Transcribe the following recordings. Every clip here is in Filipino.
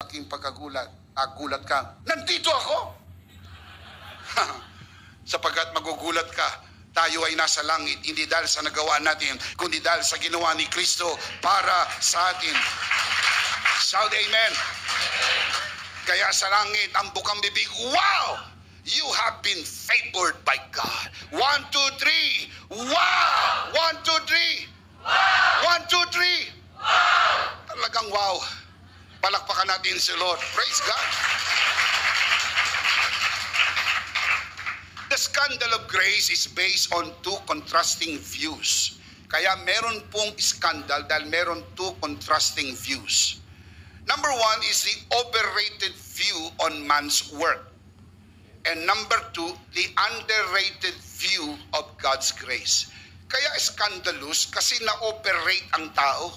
aking pagkagulat, gulat ka, nandito ako! Sapagkat magugulat ka, tayo ay nasa langit, hindi dahil sa nagawa natin, kundi dahil sa ginawa ni Kristo para sa atin. Shout amen! Kaya sa langit, ang bukang bibig, wow! You have been favored by God. 1, 2, 3. Wow! 1, 2, 3. Wow! 1, 2, 3. Wow! Talagang wow. Palakpakan natin si Lord. Praise God. The scandal of grace is based on two contrasting views. Kaya meron pong scandal dahil meron two contrasting views. Number one is the overrated view on man's work. And number two, the underrated view of God's grace. Kaya scandalous kasi na-overrate ang tao.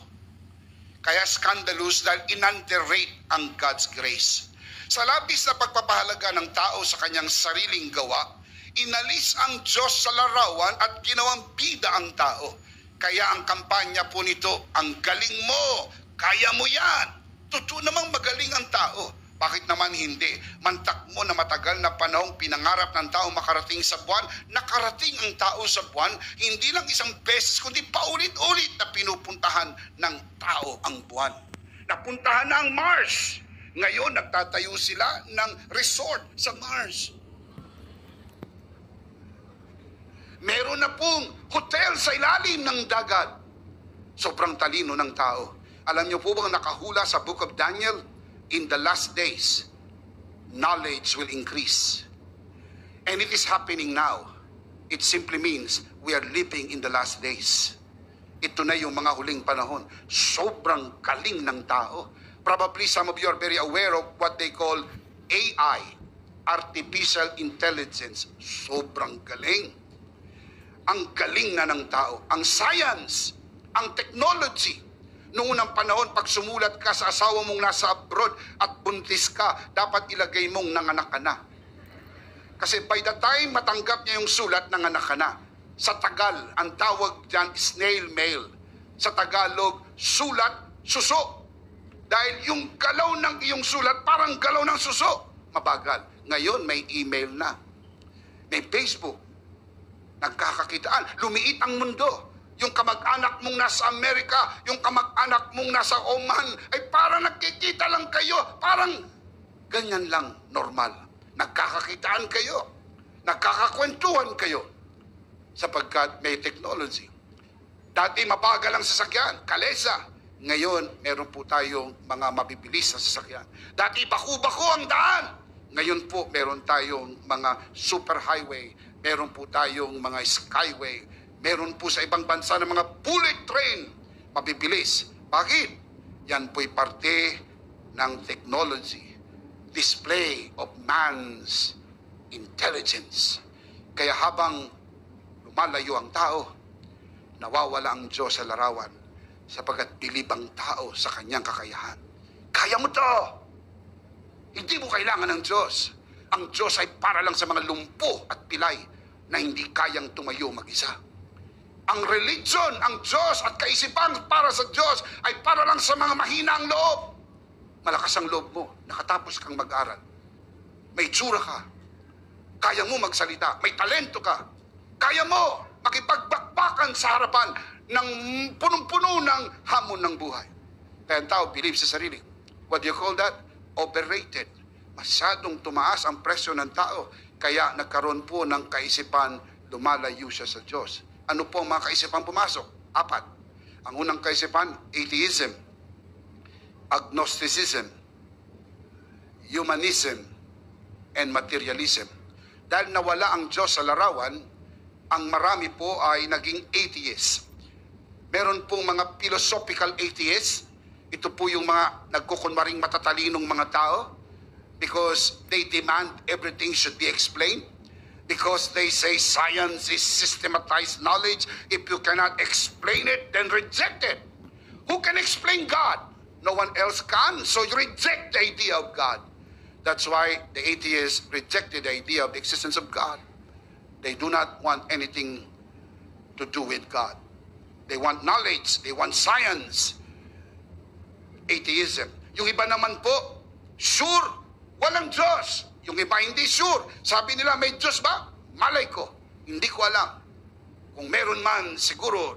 Kaya scandalous dahil in-underrate ang God's grace. Sa labis na pagpapahalaga ng tao sa kanyang sariling gawa, inalis ang Diyos sa larawan at ginawang bida ang tao. Kaya ang kampanya po nito, ang galing mo, kaya mo yan. Totoo namang magaling ang tao. Bakit naman hindi? Mantak mo na matagal na panahong pinangarap ng tao makarating sa buwan, nakarating ang tao sa buwan, hindi lang isang beses, kundi paulit-ulit na pinupuntahan ng tao ang buwan. Napuntahan na ang Mars. Ngayon, nagtatayo sila ng resort sa Mars. Meron na pong hotel sa ilalim ng dagat. Sobrang talino ng tao. Alam niyo po bang nakahula sa Book of Daniel? In the last days, knowledge will increase. And it is happening now. It simply means we are living in the last days. Ito na yung mga huling panahon. Sobrang galing ng tao. Probably some of you are very aware of what they call AI, Artificial Intelligence. Sobrang galing. Ang galing na ng tao. Ang science, ang technology. Noong unang panahon, pag sumulat ka sa asawa mong nasa abroad at buntis ka, dapat ilagay mong nanganak ka na. Kasi by the time matanggap niya yung sulat, nanganak ka na. Sa Tagal, ang tawag dyan, snail mail. Sa Tagalog, sulat, suso. Dahil yung galaw ng iyong sulat, parang galaw ng suso. Mabagal. Ngayon, may email na. May Facebook. Nagkakakitaan. Lumiit ang mundo. Yung kamag-anak mong nasa Amerika, yung kamag-anak mong nasa Oman, ay parang nagkikita lang kayo. Parang ganyan lang, normal. Nagkakakitaan kayo. Nagkakakwentuhan kayo. Sapagkat may technology. Dati mabagal ang sasakyan, kalesa. Ngayon, meron po tayong mga mabibilis na sasakyan. Dati baku-baku ang daan. Ngayon po, meron tayong mga superhighway. Meron po tayong mga skyway. Meron po sa ibang bansa ng mga bullet train. Mabibilis. Bakit? Yan po'y parte ng technology. Display of man's intelligence. Kaya habang lumalayo ang tao, nawawala ang Diyos sa larawan sapagkat bilib ang tao sa kanyang kakayahan. Kaya mo to! Hindi mo kailangan ng Diyos. Ang Diyos ay para lang sa mga lumpo at pilay na hindi kayang tumayo mag-isa. Ang religion, ang Diyos at kaisipan para sa Diyos ay para lang sa mga mahina ang loob. Malakas ang loob mo, nakatapos kang mag-aral. May tsura ka, kaya mo magsalita, may talento ka, kaya mo makipagbakbakan sa harapan ng punong-puno ng hamon ng buhay. Kaya ang tao, believe sa sarili. What do you call that? Overrated. Masyadong tumaas ang presyo ng tao, kaya nagkaroon po ng kaisipan, lumalayo siya sa Diyos. Ano po ang mga kaisipan pumasok? 4. Ang unang kaisipan, atheism, agnosticism, humanism, and materialism. Dahil nawala ang Diyos sa larawan, ang marami po ay naging atheist. Meron pong mga philosophical atheists. Ito po yung mga nagkukunwaring matatalinong mga tao because they demand everything should be explained. Because they say science is systematized knowledge. If you cannot explain it, then reject it. Who can explain God? No one else can. So you reject the idea of God. That's why the atheists rejected the idea of the existence of God. They do not want anything to do with God. They want knowledge. They want science. Atheism. Yung iba naman po, Sure, walang Diyos. Yung iba hindi sure. Sabi nila, may Diyos ba? Malay ko. Hindi ko alam. Kung meron man, siguro,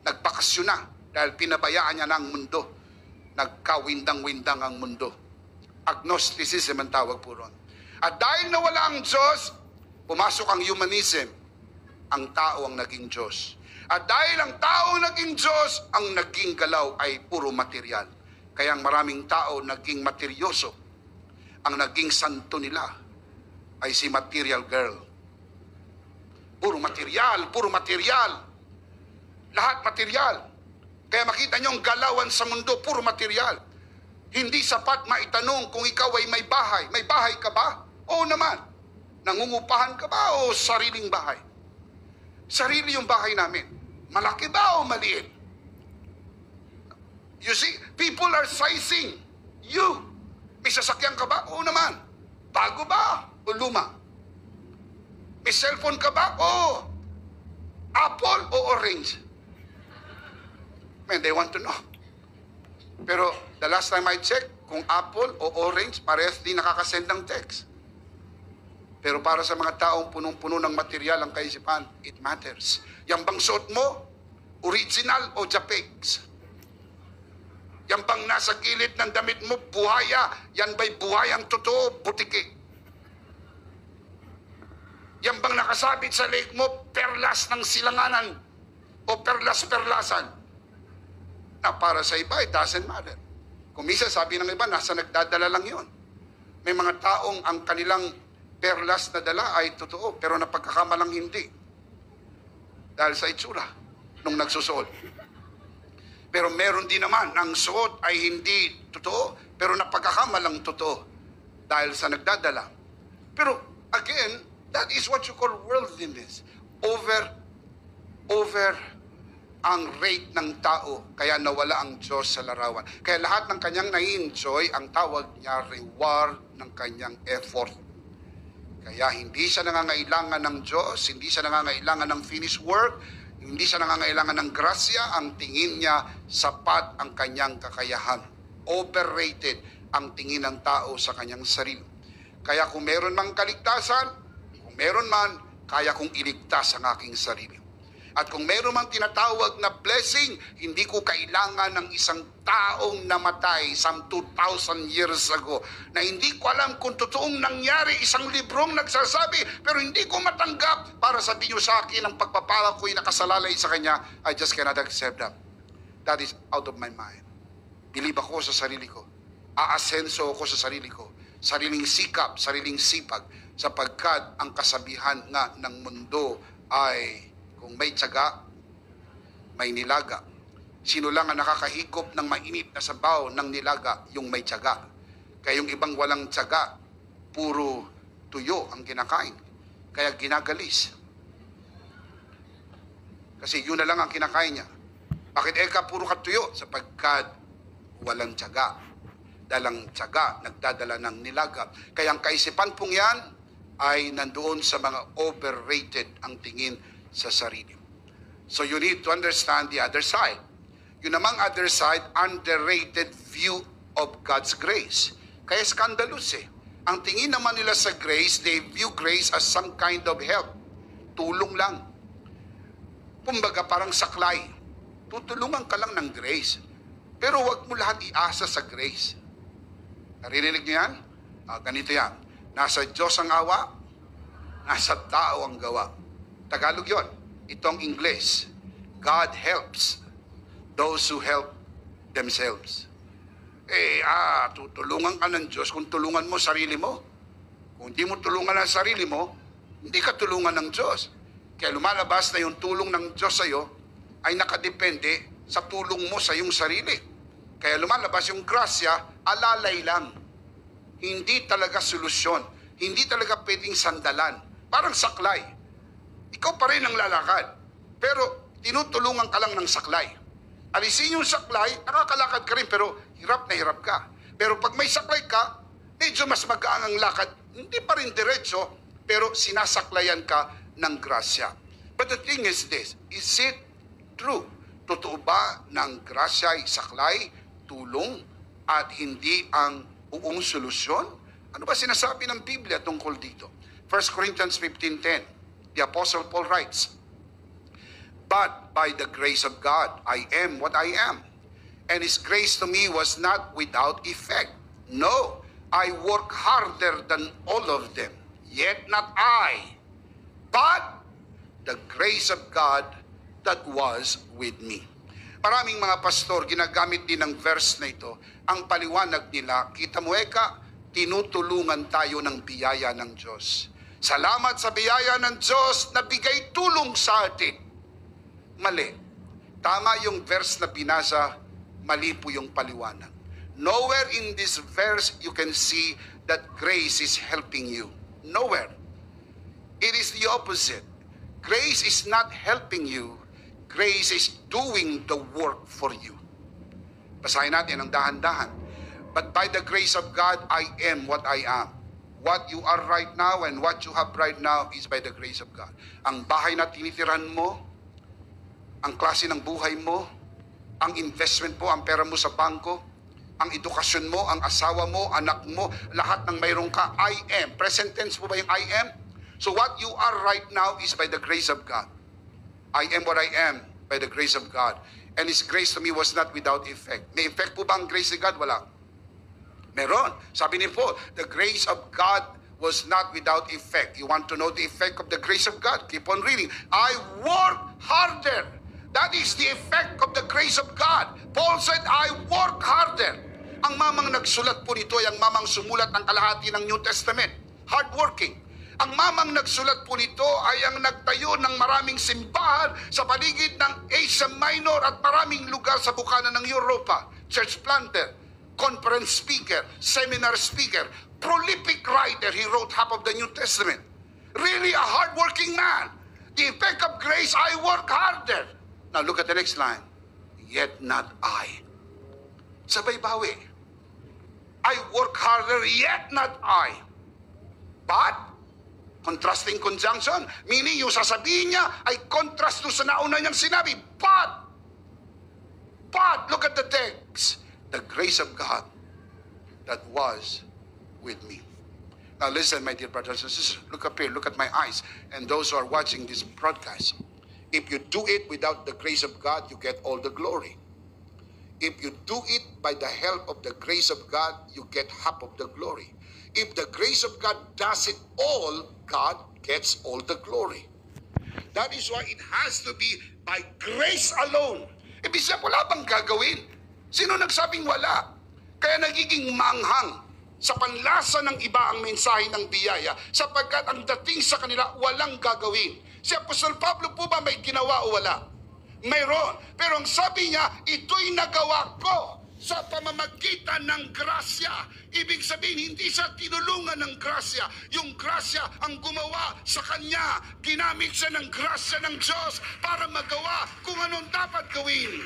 nagbakasyon na dahil pinabayaan niya ng mundo. Nagkawindang-windang ang mundo. Agnosticism ang tawag po ron. At dahil nawala ang Diyos, pumasok ang humanism. Ang tao ang naging Diyos. At dahil ang tao naging Diyos, ang naging galaw ay puro material. Kaya ang maraming tao naging materyoso. Ang naging santo nila ay si material girl. Puro material, puro material. Lahat material. Kaya makita niyo ang galawan sa mundo, puro material. Hindi sapat maitanong kung ikaw ay may bahay. May bahay ka ba? Oo naman. Nangungupahan ka ba o sariling bahay? Sarili yung bahay namin. Malaki ba o maliit? You see, people are sizing you. May sasakyan ka ba? Oo naman. Bago ba o luma? May cellphone ka ba? Oo. Apple o orange? Man, they want to know. Pero the last time I checked, kung apple o orange, parehas din nakakasend ng text. Pero para sa mga taong punong-puno ng material ang kaisipan, it matters. Yan bang suot mo? Original o Japex? Yan bang nasa gilid ng damit mo? Buhaya? Yan ba'y buhayang totoo? Butiki? Yan bang nakasabit sa leg mo? Perlas ng silanganan? O perlas-perlasan? Na para sa iba, it doesn't matter. Kung minsan sabi ng iba, nasa nagdadala lang yon. May mga taong ang kanilang perlas na dala ay totoo, pero napagkakamalang hindi. Dahil sa itsura, nung nagsusuot. Pero meron din naman, ang suot ay hindi totoo, pero napagkakamalang totoo. Dahil sa nagdadala. Pero again, that is what you call worldliness. Over ang rate ng tao, kaya nawala ang Diyos sa larawan. Kaya lahat ng kanyang na-enjoy, ang tawag niya reward ng kanyang effort. Kaya hindi siya nangangailangan ng Diyos, hindi siya nangangailangan ng finished work, hindi siya nangangailangan ng grasya, ang tingin niya sapat ang kanyang kakayahan. Overrated ang tingin ng tao sa kanyang sarili. Kaya kung meron mang kaligtasan, kung meron man, kaya kong iligtas ang aking sarili. At kung meron mang tinatawag na blessing, hindi ko kailangan ng isang taong namatay some 2,000 years ago na hindi ko alam kung totoong nangyari, isang librong nagsasabi, pero hindi ko matanggap para sabihin niyo sa akin ang pagpapala ko'y nakasalalay sa kanya. I just cannot accept that. That is out of my mind. Believe ako sa sarili ko. Aasenso ako sa sarili ko. Sariling sikap, sariling sipag, sapagkat ang kasabihan nga ng mundo ay kung may tiyaga, may nilaga. Sino lang ang nakakahigop ng mainit na sabaw ng nilaga? Yung may tiyaga. Kaya yung ibang walang tiyaga, puro tuyo ang kinakain. Kaya ginagalis. Kasi yun na lang ang kinakain niya. Bakit eka puro katuyo? Sapagkat walang tiyaga. Dalang tiyaga, nagdadala ng nilaga. Kaya ang kaisipan pong yan ay nandoon sa mga overrated ang tingin sa sarili. So you need to understand the other side. Yun namang other side, underrated view of God's grace. Kaya scandalous eh. Ang tingin naman nila sa grace, they view grace as some kind of help. Tulong lang. Kumbaga parang saklay. Tutulungan ka lang ng grace. Pero wag mo lahat iasa sa grace. Naririnig niyo yan? Ganito yan. Nasa Diyos ang awa, nasa tao ang gawa. Tagalog yon. Itong English. God helps those who help themselves. Tutulungan ka ng Diyos kung tulungan mo sarili mo. Kung hindi mo tulungan ang sarili mo, hindi ka tulungan ng Diyos. Kaya lumalabas na yung tulong ng Diyos sa iyo ay nakadepende sa tulong mo sa iyong sarili. Kaya lumalabas yung grasya, alalay lang. Hindi talaga solusyon. Hindi talaga pwedeng sandalan. Parang saklay. Ikaw pa rin ang lalakad. Pero tinutulungan ka lang ng saklay. Alisin yung saklay, nakakalakad ka rin, pero hirap na hirap ka. Pero pag may saklay ka, medyo mas magaan ang lakad. Hindi pa rin diretso, pero sinasaklayan ka ng grasya. But the thing is this, is it true? Totoo ba ng grasya ay saklay, tulong, at hindi ang buong solusyon? Ano ba sinasabi ng Biblia tungkol dito? 1 Corinthians 15:10, the Apostle Paul writes, "But by the grace of God, I am what I am. And His grace to me was not without effect. No, I work harder than all of them. Yet not I, but the grace of God that was with me." Maraming mga pastor, ginagamit din ng verse na ito. Ang paliwanag nila, kita mo eka, tinutulungan tayo ng biyaya ng Diyos. Salamat sa biyaya ng Diyos na bigay tulong sa atin. Mali. Tama yung verse na binasa, mali po yung paliwanag. Nowhere in this verse you can see that grace is helping you. Nowhere. It is the opposite. Grace is not helping you. Grace is doing the work for you. Basahin natin ang dahan-dahan. But by the grace of God, I am what I am. What you are right now and what you have right now is by the grace of God. Ang bahay na tinitiran mo, ang klase ng buhay mo, ang investment mo, ang pera mo sa bangko, ang edukasyon mo, ang asawa mo, anak mo, lahat ng mayroon ka, I am. Present tense po ba yung I am? So what you are right now is by the grace of God. I am what I am by the grace of God. And His grace to me was not without effect. May effect po ba ang grace of God? Wala. Meron. Sabi ni Paul, the grace of God was not without effect. You want to know the effect of the grace of God? Keep on reading. I work harder. That is the effect of the grace of God. Paul said, I work harder. Ang mamang nagsulat po nito ay ang mamang sumulat ng kalahati ng New Testament. Hardworking. Ang mamang nagsulat po nito ay ang nagtayo ng maraming simbahan sa paligid ng Asia Minor at maraming lugar sa bukana ng Europa. Church planter, conference speaker, seminar speaker, prolific writer. He wrote half of the New Testament. Really a hardworking man. The effect of grace, I work harder. Now look at the next line. Yet not I. Sabay bawi. I work harder, yet not I. But contrasting conjunction, meaning yung sasabihin niya ay contrast to sa nauna niyang sinabi. But, look at the text. The grace of God that was with me. Now listen, my dear brothers and sisters. Look up here, look at my eyes. And those who are watching this broadcast. If you do it without the grace of God, you get all the glory. If you do it by the help of the grace of God, you get half of the glory. If the grace of God does it all, God gets all the glory. That is why it has to be by grace alone. Ibig sabihin, wala bang gagawin? Sino nagsabing wala? Kaya nagiging manghang sa panlasa ng iba ang mensahe ng biyaya sapagkat ang dating sa kanila walang gagawin. Si Apostol Pablo po ba may ginawa o wala? Mayroon. Pero ang sabi niya, ito'y nagawa ko sa pamamagitan ng grasya. Ibig sabihin, hindi siya tinulungan ng grasya. Yung grasya ang gumawa sa kanya. Ginamit siya ng grasya ng Diyos para magawa kung anong dapat gawin.